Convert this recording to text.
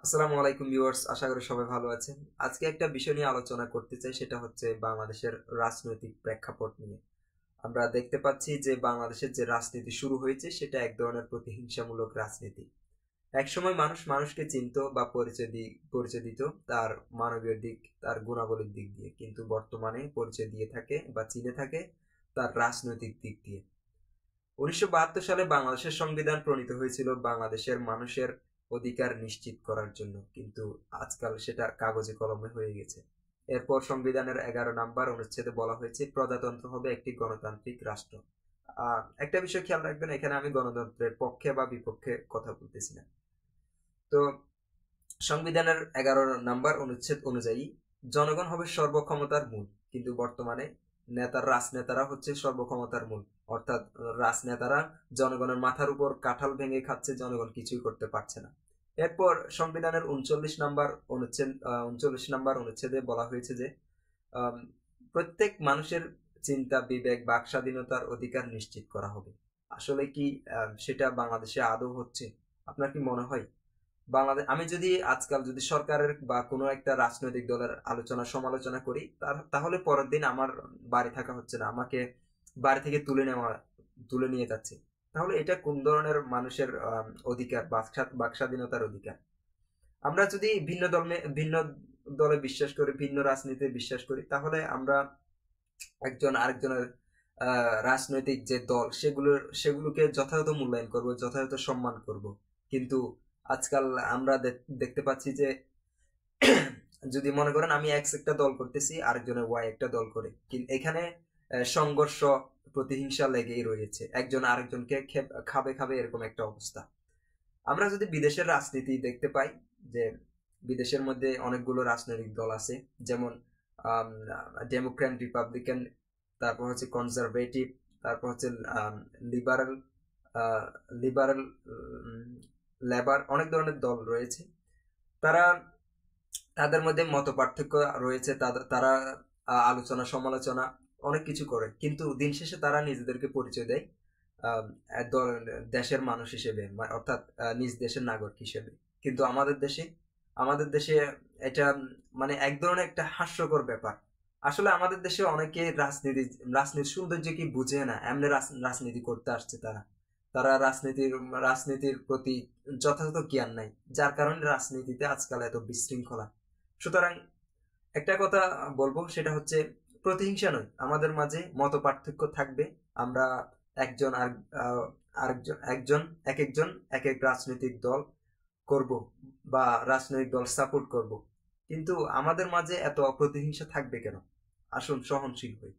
আসসালামু আলাইকুম ভিউয়ার্স, আশা করি সবাই ভালো আছেন। আজকে একটা বিষয় নিয়ে আলোচনা করতে চাই, সেটা হচ্ছে বাংলাদেশের রাজনৈতিক প্রেক্ষাপট নিয়ে। আমরা দেখতে পাচ্ছি যে বাংলাদেশের যে রাজনীতি শুরু হয়েছে সেটা এক ধরনের প্রতিহিংসামূলক রাজনীতি। একসময় মানুষ মানুষকে চিনতো বা পরিচয় দিত তার মানবীয় দিক, তার গুণাবলীর দিক দিয়ে, কিন্তু বর্তমানে পরিচয় দিয়ে থাকে বা চিনে থাকে তার রাজনৈতিক দিক দিয়ে। 1972 সালে বাংলাদেশের সংবিধান প্রণীত হয়েছিল বাংলাদেশের মানুষের অধিকার নিশ্চিত করার জন্য, কিন্তু আজকাল সেটা কাগজে কলমে হয়ে গেছে। এরপর সংবিধানের 11 নম্বর অনুচ্ছেদে বলা হয়েছে প্রজাতন্ত্র হবে একটি গণতান্ত্রিক রাষ্ট্র। একটা বিষয় খেয়াল রাখবেন, এখানে আমি গণতন্ত্রের পক্ষে বা বিপক্ষে কথা বলতেছি না। তো সংবিধানের 11 নম্বর অনুচ্ছেদ অনুযায়ী জনগণ হবে সর্বক্ষমতার মূল, কিন্তু বর্তমানে রাজনেতারা হচ্ছে সর্বক্ষমতার মূল। অর্থাৎ রাজনেতারা জনগণের মাথার উপর কাঁঠাল ভেঙে খাচ্ছে, জনগণ কিছুই করতে পারছে না। এরপর সংবিধানের 39 নম্বর অনুচ্ছেদে বলা হয়েছে যে প্রত্যেক মানুষের চিন্তা, বিবেক, বাক স্বাধীনতার অধিকার নিশ্চিত করা হবে। আসলে কি সেটা বাংলাদেশে আদৌ হচ্ছে? আপনার কি মনে হয়? বাংলাদেশ, আমি যদি আজকাল যদি সরকারের বা কোনো একটা রাজনৈতিক দলের আলোচনা সমালোচনা করি, তাহলে পরের দিন আমার বাড়ি থাকা হচ্ছে না, আমাকে বাড়ি থেকে তুলে নিয়ে যাচ্ছে। তাহলে এটা কোন ধরনের মানুষের অধিকার, বাক স্বাধীনতার অধিকার? আমরা যদি ভিন্ন দলে বিশ্বাস করি, ভিন্ন রাজনীতিতে বিশ্বাস করি, তাহলে আমরা একজন আরেকজনের রাজনৈতিক যে দল সেগুলোকে যথাযথ মূল্যায়ন করব, যথাযথ সম্মান করব। কিন্তু আজকাল আমরা দেখতে পাচ্ছি যে যদি মনে করেন আমি এক্স একটা দল করতেছি, আরেকজনের ওয়াই একটা দল করে, কিন্তু এখানে সংঘর্ষ, প্রতিহিংসা লেগেই রয়েছে, একজন আরেকজনকে খাবে খাবে এরকম একটা অবস্থা। আমরা যদি বিদেশের রাজনীতি দেখতে পাই, যে বিদেশের মধ্যে অনেকগুলো রাজনৈতিক দল আছে, যেমন ডেমোক্র্যাট, রিপাবলিকান, তারপর হচ্ছে কনজারভেটিভ, তারপর হচ্ছে লিবারাল, লিবারাল, লেবার, অনেক ধরনের দল রয়েছে। তারা তাদের মধ্যে মত পার্থক্য রয়েছে, তারা আলোচনা সমালোচনা অনেক কিছু করে, কিন্তু দিন শেষে তারা নিজেদেরকে পরিচয় দেয় দেশের মানুষ হিসেবে, অর্থাৎ নিজ দেশের নাগরিক হিসেবে। কিন্তু আমাদের দেশে এটা মানে এক ধরনের একটা হাস্যকর ব্যাপার। আসলে আমাদের দেশে অনেকে রাজনীতির সৌন্দর্য কি বুঝে না, এমনি রাজনীতি করতে আসছে। তারা তারা রাজনীতির প্রতি যথাযথ জ্ঞান নাই, যার কারণে রাজনীতিতে আজকাল এত বিশৃঙ্খলা। সুতরাং একটা কথা বলবো, সেটা হচ্ছে প্রতিহিংসা নয়, আমাদের মাঝে মত পার্থক্য থাকবে। আমরা একজন আর এক একজন এক এক রাজনৈতিক দল করব বা রাজনৈতিক দল সাপোর্ট করব, কিন্তু আমাদের মাঝে এত প্রতিহিংসা থাকবে কেন? আসুন সহনশীল হই।